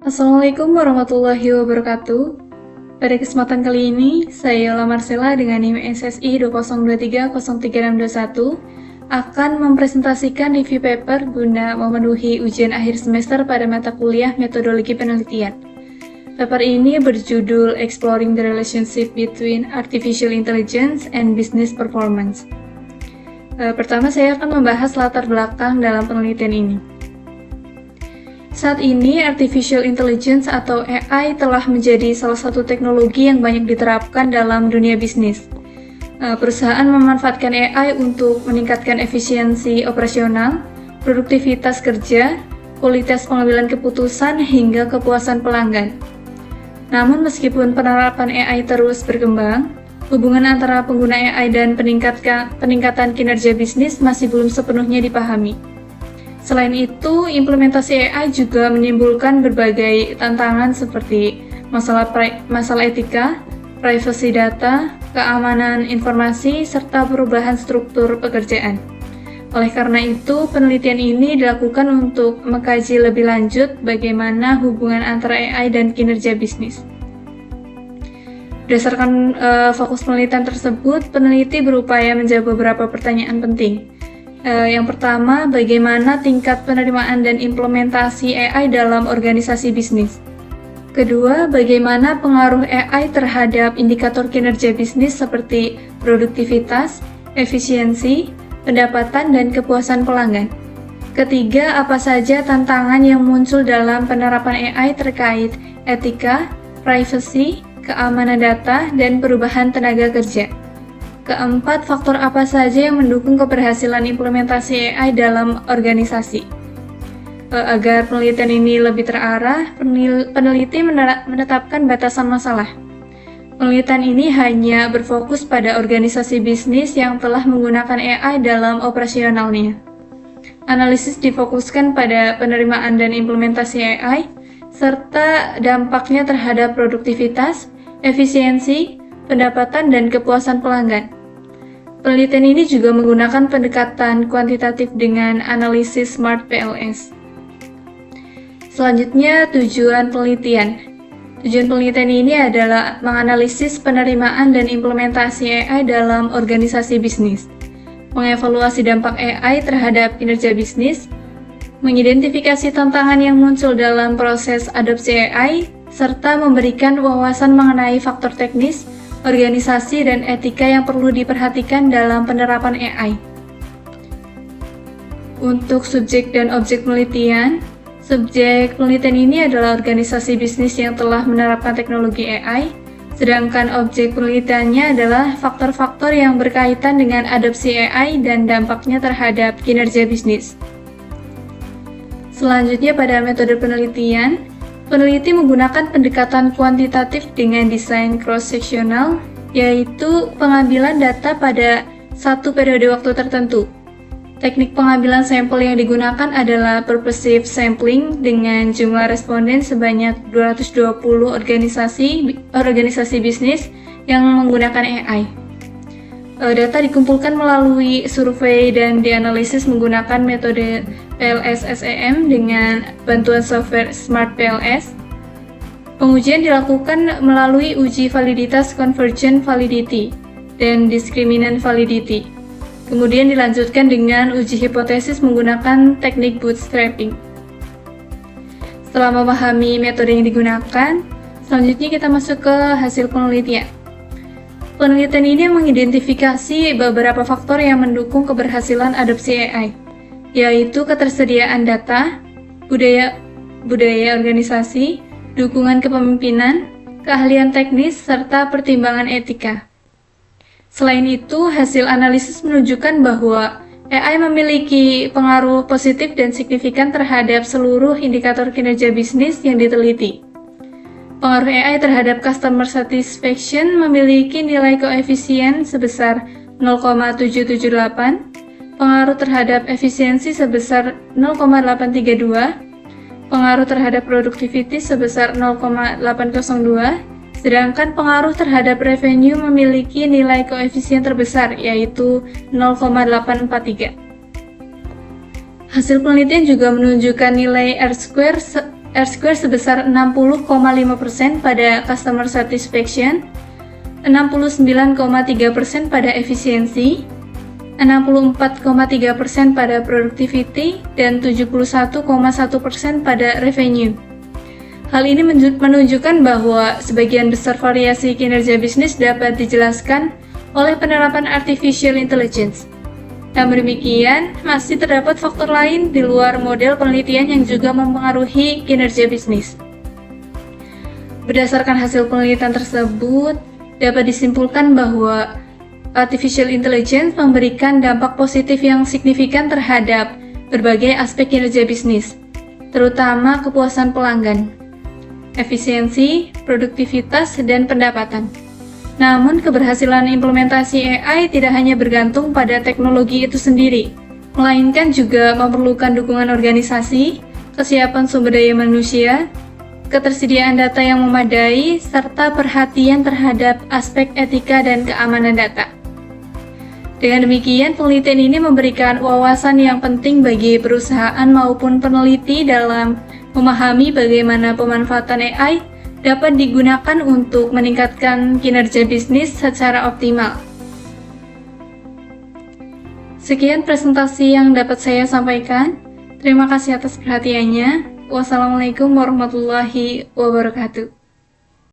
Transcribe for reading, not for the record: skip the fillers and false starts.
Assalamualaikum warahmatullahi wabarakatuh. Pada kesempatan kali ini, saya Yola Marcella dengan NIM SSI 2023033621 akan mempresentasikan review paper guna memenuhi ujian akhir semester pada mata kuliah metodologi penelitian. Paper ini berjudul Exploring the Relationship Between Artificial Intelligence and Business Performance. Pertama, saya akan membahas latar belakang dalam penelitian ini. Saat ini, Artificial Intelligence atau AI telah menjadi salah satu teknologi yang banyak diterapkan dalam dunia bisnis. Perusahaan memanfaatkan AI untuk meningkatkan efisiensi operasional, produktivitas kerja, kualitas pengambilan keputusan, hingga kepuasan pelanggan. Namun, meskipun penerapan AI terus berkembang, hubungan antara pengguna AI dan peningkatan kinerja bisnis masih belum sepenuhnya dipahami. Selain itu, implementasi AI juga menimbulkan berbagai tantangan seperti masalah etika, privasi data, keamanan informasi, serta perubahan struktur pekerjaan. Oleh karena itu, penelitian ini dilakukan untuk mengkaji lebih lanjut bagaimana hubungan antara AI dan kinerja bisnis. Berdasarkan fokus penelitian tersebut, peneliti berupaya menjawab beberapa pertanyaan penting. Yang pertama, bagaimana tingkat penerimaan dan implementasi AI dalam organisasi bisnis? Kedua, bagaimana pengaruh AI terhadap indikator kinerja bisnis seperti produktivitas, efisiensi, pendapatan, dan kepuasan pelanggan? Ketiga, apa saja tantangan yang muncul dalam penerapan AI terkait etika, privasi, keamanan data, dan perubahan tenaga kerja? Keempat, faktor apa saja yang mendukung keberhasilan implementasi AI dalam organisasi? Agar penelitian ini lebih terarah, peneliti menetapkan batasan masalah. Penelitian ini hanya berfokus pada organisasi bisnis yang telah menggunakan AI dalam operasionalnya. Analisis difokuskan pada penerimaan dan implementasi AI, serta dampaknya terhadap produktivitas, efisiensi, pendapatan, dan kepuasan pelanggan. Penelitian ini juga menggunakan pendekatan kuantitatif dengan analisis Smart PLS. Selanjutnya, tujuan penelitian. Tujuan penelitian ini adalah menganalisis penerimaan dan implementasi AI dalam organisasi bisnis, mengevaluasi dampak AI terhadap kinerja bisnis, mengidentifikasi tantangan yang muncul dalam proses adopsi AI, serta memberikan wawasan mengenai faktor teknis, organisasi, dan etika yang perlu diperhatikan dalam penerapan AI. Untuk subjek dan objek penelitian, subjek penelitian ini adalah organisasi bisnis yang telah menerapkan teknologi AI, sedangkan objek penelitiannya adalah faktor-faktor yang berkaitan dengan adopsi AI dan dampaknya terhadap kinerja bisnis. Selanjutnya, pada metode penelitian, peneliti menggunakan pendekatan kuantitatif dengan desain cross-sectional, yaitu pengambilan data pada satu periode waktu tertentu. Teknik pengambilan sampel yang digunakan adalah purposive sampling dengan jumlah responden sebanyak 220 organisasi bisnis yang menggunakan AI. Data dikumpulkan melalui survei dan dianalisis menggunakan metode PLS-SEM dengan bantuan software Smart PLS. Pengujian dilakukan melalui uji validitas convergent validity dan discriminant validity. Kemudian dilanjutkan dengan uji hipotesis menggunakan teknik bootstrapping. Setelah memahami metode yang digunakan, selanjutnya kita masuk ke hasil penelitian. Penelitian ini mengidentifikasi beberapa faktor yang mendukung keberhasilan adopsi AI, yaitu ketersediaan data, budaya organisasi, dukungan kepemimpinan, keahlian teknis, serta pertimbangan etika. Selain itu, hasil analisis menunjukkan bahwa AI memiliki pengaruh positif dan signifikan terhadap seluruh indikator kinerja bisnis yang diteliti. Pengaruh AI terhadap customer satisfaction memiliki nilai koefisien sebesar 0,778, pengaruh terhadap efisiensi sebesar 0,832, pengaruh terhadap productivity sebesar 0,802, sedangkan pengaruh terhadap revenue memiliki nilai koefisien terbesar, yaitu 0,843. Hasil penelitian juga menunjukkan nilai R-square R-square sebesar 60,5% pada customer satisfaction, 69,3% pada efisiensi, 64,3% pada productivity, dan 71,1% pada revenue. Hal ini menunjukkan bahwa sebagian besar variasi kinerja bisnis dapat dijelaskan oleh penerapan artificial intelligence. Namun demikian, masih terdapat faktor lain di luar model penelitian yang juga mempengaruhi kinerja bisnis. Berdasarkan hasil penelitian tersebut, dapat disimpulkan bahwa artificial intelligence memberikan dampak positif yang signifikan terhadap berbagai aspek kinerja bisnis, terutama kepuasan pelanggan, efisiensi, produktivitas, dan pendapatan. Namun, keberhasilan implementasi AI tidak hanya bergantung pada teknologi itu sendiri, melainkan juga memerlukan dukungan organisasi, kesiapan sumber daya manusia, ketersediaan data yang memadai, serta perhatian terhadap aspek etika dan keamanan data. Dengan demikian, penelitian ini memberikan wawasan yang penting bagi perusahaan maupun peneliti dalam memahami bagaimana pemanfaatan AI dapat digunakan untuk meningkatkan kinerja bisnis secara optimal. Sekian presentasi yang dapat saya sampaikan. Terima kasih atas perhatiannya. Wassalamualaikum warahmatullahi wabarakatuh.